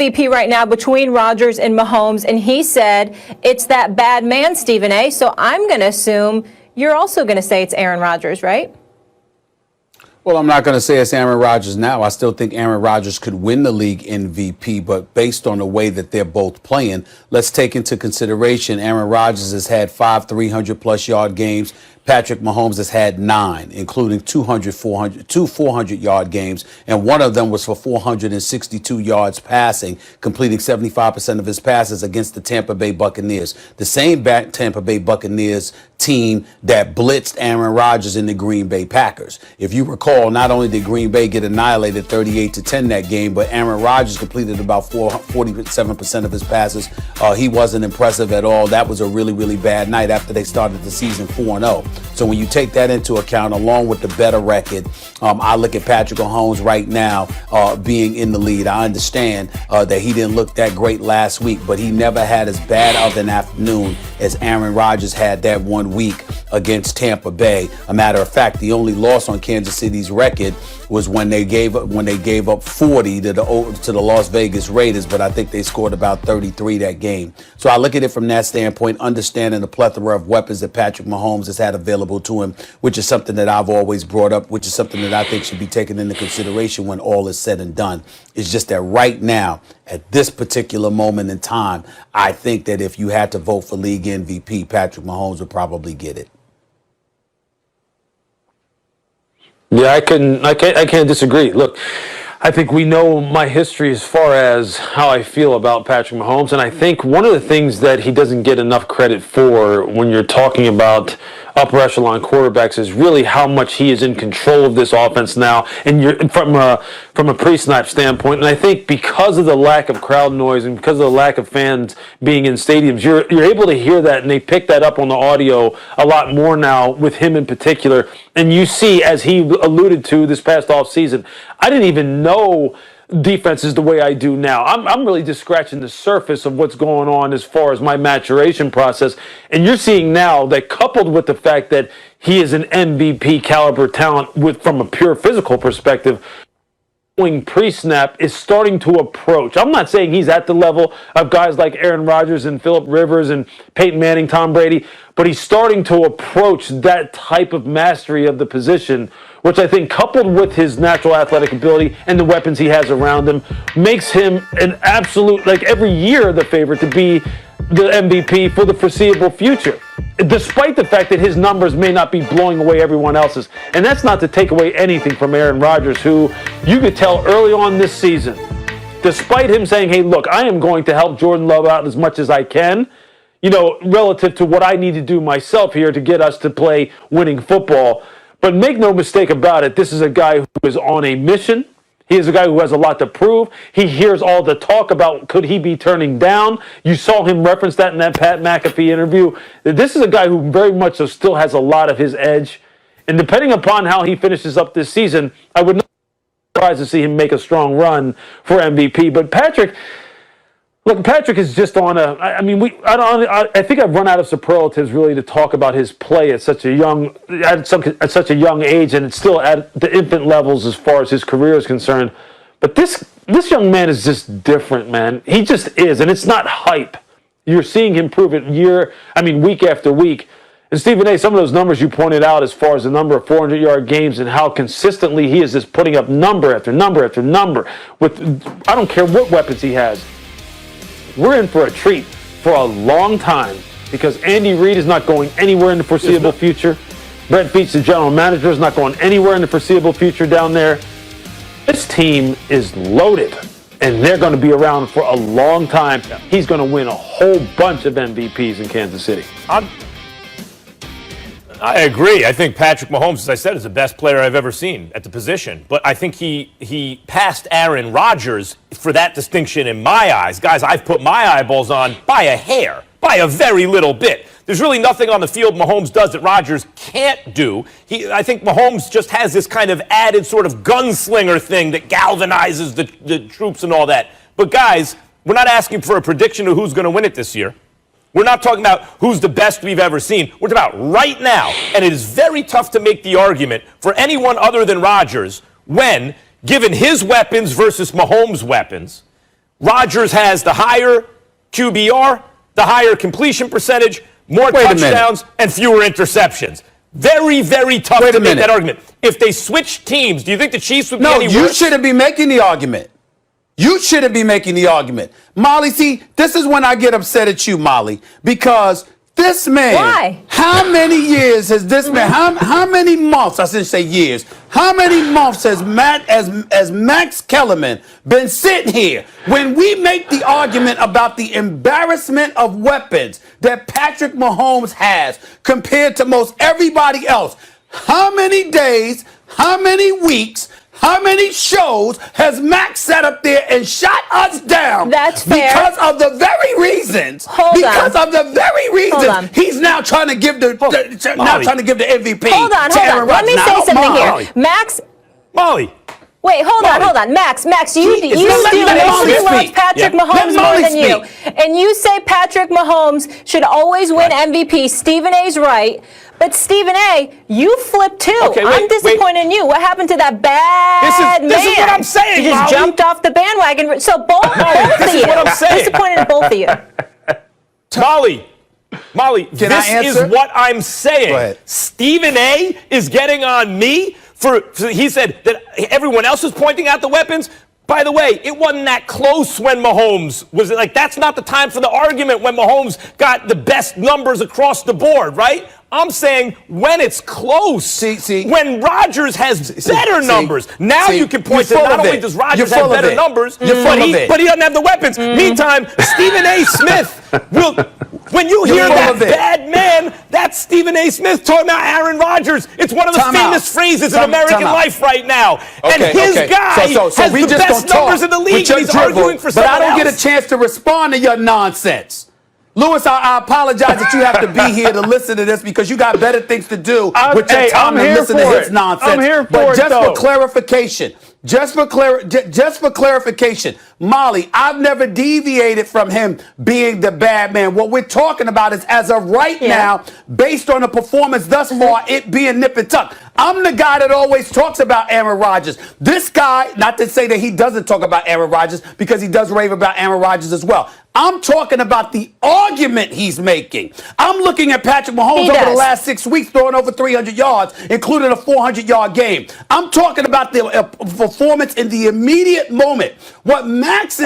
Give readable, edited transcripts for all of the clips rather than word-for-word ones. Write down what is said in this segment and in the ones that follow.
MVP right now between Rodgers and Mahomes, and he said it's that bad man, Stephen A. So I'm going to assume you're also going to say it's Aaron Rodgers, right? Well, I'm not going to say it's Aaron Rodgers now. I still think Aaron Rodgers could win the league MVP, but based on the way that they're both playing, let's take into consideration Aaron Rodgers has had 5 300-plus yard games. Patrick Mahomes has had 9, including 2 400-yard games, and one of them was for 462 yards passing, completing 75% of his passes against the Tampa Bay Buccaneers, the same Tampa Bay Buccaneers team that blitzed Aaron Rodgers in the Green Bay Packers. If you recall, not only did Green Bay get annihilated 38-10 that game, but Aaron Rodgers completed about 47% of his passes. He wasn't impressive at all. That was a really, really bad night after they started the season 4-0. So when you take that into account, along with the better record, I look at Patrick Mahomes right now being in the lead. I understand that he didn't look that great last week, but he never had as bad of an afternoon as Aaron Rodgers had that one week against Tampa Bay. A matter of fact, the only loss on Kansas City's record was when they gave up 40 to the Las Vegas Raiders, but I think they scored about 33 that game. So I look at it from that standpoint, understanding the plethora of weapons that Patrick Mahomes has had available to him, which is something that I've always brought up, which is something that I think should be taken into consideration when all is said and done. It's just that right now, at this particular moment in time, I think that if you had to vote for league MVP, Patrick Mahomes would probably get it. Yeah, I can't disagree. Look, I think we know my history as far as how I feel about Patrick Mahomes, and I think one of the things that he doesn't get enough credit for when you're talking about upper echelon quarterbacks is really how much he is in control of this offense now, and you're from a pre-snap standpoint. And I think because of the lack of crowd noise and because of the lack of fans being in stadiums, you're able to hear that, and they pick that up on the audio a lot more now with him in particular. And you see, as he alluded to this past offseason, I didn't even know defenses the way I do now. I'm really just scratching the surface of what's going on as far as my maturation process. And you're seeing now that, coupled with the fact that he is an MVP caliber talent from a pure physical perspective, pre-snap is starting to approach. I'm not saying he's at the level of guys like Aaron Rodgers and Phillip Rivers and Peyton Manning, Tom Brady, but he's starting to approach that type of mastery of the position, which I think, coupled with his natural athletic ability and the weapons he has around him, makes him an absolute, like every year, the favorite to be the MVP for the foreseeable future, despite the fact that his numbers may not be blowing away everyone else's. And that's not to take away anything from Aaron Rodgers, who you could tell early on this season, despite him saying, hey, look, I am going to help Jordan Love out as much as I can, relative to what I need to do myself here to get us to play winning football. But make no mistake about it, this is a guy who is on a mission. He is a guy who has a lot to prove. He hears all the talk about could he be turning down. You saw him reference that in that Pat McAfee interview. This is a guy who very much so still has a lot of his edge. And depending upon how he finishes up this season, I would not be surprised to see him make a strong run for MVP. But Patrick is just on I think I've run out of superlatives really to talk about his play at such a young age, and it's still at the infant levels as far as his career is concerned. But this young man is just different, man. He just is, and it's not hype. You're seeing him prove it week after week. And Stephen A., some of those numbers you pointed out as far as the number of 400-yard games and how consistently he is just putting up number after number after number with, I don't care what weapons he has. We're in for a treat for a long time because Andy Reid is not going anywhere in the foreseeable future. Brett Veach, the general manager, is not going anywhere in the foreseeable future down there. This team is loaded, and they're going to be around for a long time. He's going to win a whole bunch of MVPs in Kansas City. I agree. I think Patrick Mahomes, as I said, is the best player I've ever seen at the position. But I think he passed Aaron Rodgers for that distinction in my eyes. Guys, I've put my eyeballs on by a hair, by a very little bit. There's really nothing on the field Mahomes does that Rodgers can't do. I think Mahomes just has this kind of added sort of gunslinger thing that galvanizes the troops and all that. But guys, we're not asking for a prediction of who's going to win it this year. We're not talking about who's the best we've ever seen. We're talking about right now. And it is very tough to make the argument for anyone other than Rodgers when, given his weapons versus Mahomes' weapons, Rodgers has the higher QBR, the higher completion percentage, more touchdowns, and fewer interceptions. Very, very tough to make that argument. If they switch teams, do you think the Chiefs would be any worse? No, you shouldn't be making the argument. You shouldn't be making the argument. Molly, see, this is when I get upset at you, Molly, because this man, why? How many years has this man, how many months, I shouldn't say years, how many months has Max Kellerman been sitting here when we make the argument about the embarrassment of weapons that Patrick Mahomes has compared to most everybody else? How many days, how many weeks, how many shows has Max sat up there and shot us down? That's fair. Because of the very reasons. Because of the very reasons he's now trying to give the MVP. Hold on. Let me say something here. Max. Molly. Wait, hold on. Max, you love Patrick Mahomes more than you. And you say Patrick Mahomes should always win MVP. Stephen A's right. But Stephen A., you flipped too. Okay, I'm disappointed in you. What happened to that bad man? This is what I'm saying, You just jumped off the bandwagon. So both of you. This is what I'm saying. Disappointed in both of you. Molly, this is what I'm saying. Stephen A. is getting on me for he said that everyone else is pointing out the weapons. By the way, it wasn't that close when Mahomes was like, that's not the time for the argument when Mahomes got the best numbers across the board, right? I'm saying when it's close, when Rodgers has better numbers, now you can point to not only does Rodgers have better numbers, but he doesn't have the weapons. Meantime, Stephen A. will, when you hear that bad man, that's Stephen A. Smith talking about Aaron Rodgers. It's one of the famous phrases in American life right now. And his guy has the best numbers in the league, and he's arguing for someone else. But I don't get a chance to respond to your nonsense. Lewis, I apologize that you have to be here to listen to this because you got better things to do with your time than listen to his nonsense. I'm here for but it, just though. for clarification, just for clarification, Molly, I've never deviated from him being the bad man. What we're talking about is, as of right now, based on the performance thus far, it being nip and tuck. I'm the guy that always talks about Aaron Rodgers. This guy, not to say that he doesn't talk about Aaron Rodgers, because he does rave about Aaron Rodgers as well. I'm talking about the argument he's making. I'm looking at Patrick Mahomes over the last 6 weeks throwing over 300 yards, including a 400-yard game. I'm talking about the performance in the immediate moment. What Max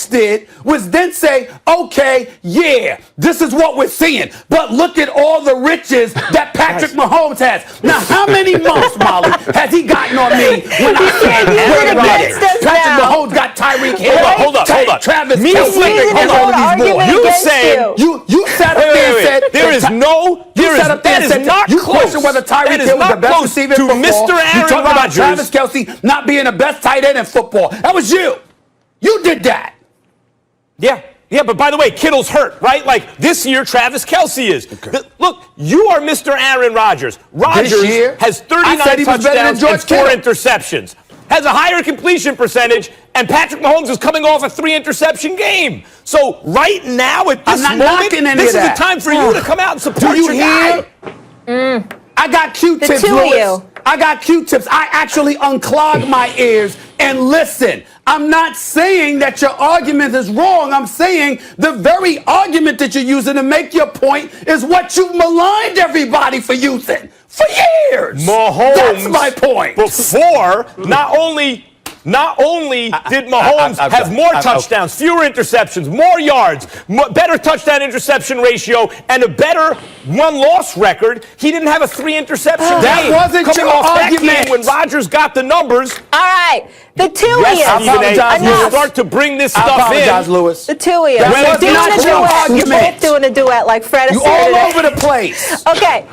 did was then say, okay, yeah, this is what we're seeing. But look at all the riches that Patrick Mahomes has. Now, how many months, Molly, has he gotten on me when I said Aaron Rodgers? Patrick Mahomes got Tyreek Hill. Hold up. Travis You Kelce. saying you sat up there and said there is not you close. question whether Tyreek Hill was the best receiver in football. Mr. Aaron you talked about Rodgers. Travis Kelce not being the best tight end in football. That was you. You did that. Yeah, but by the way, Kittle's hurt, right? Like this year, Travis Kelce is. Okay. Look, you are Mr. Aaron Rodgers. Rodgers has 39 touchdowns and 4 interceptions. Has a higher completion percentage, and Patrick Mahomes is coming off a 3-interception game. So right now, at this moment, this is the time for you to come out and support your guy. I got Q-tips, Lewis. I got Q-tips. I actually unclog my ears and listen. I'm not saying that your argument is wrong. I'm saying the very argument that you're using to make your point is what you've maligned everybody for using for years. Mahomes. That's my point. Before, not only did Mahomes have more touchdowns, fewer interceptions, more yards, better touchdown-interception ratio, and a better one-loss record, he didn't have a 3-interception game. That wasn't coming your off argument. That game when Rodgers got the numbers. All right, the two of you. You start to bring this stuff in. I apologize, Lewis. The two of you. That was not your You're argument. both doing a duet like Fred Astaire. You all over the place. Okay.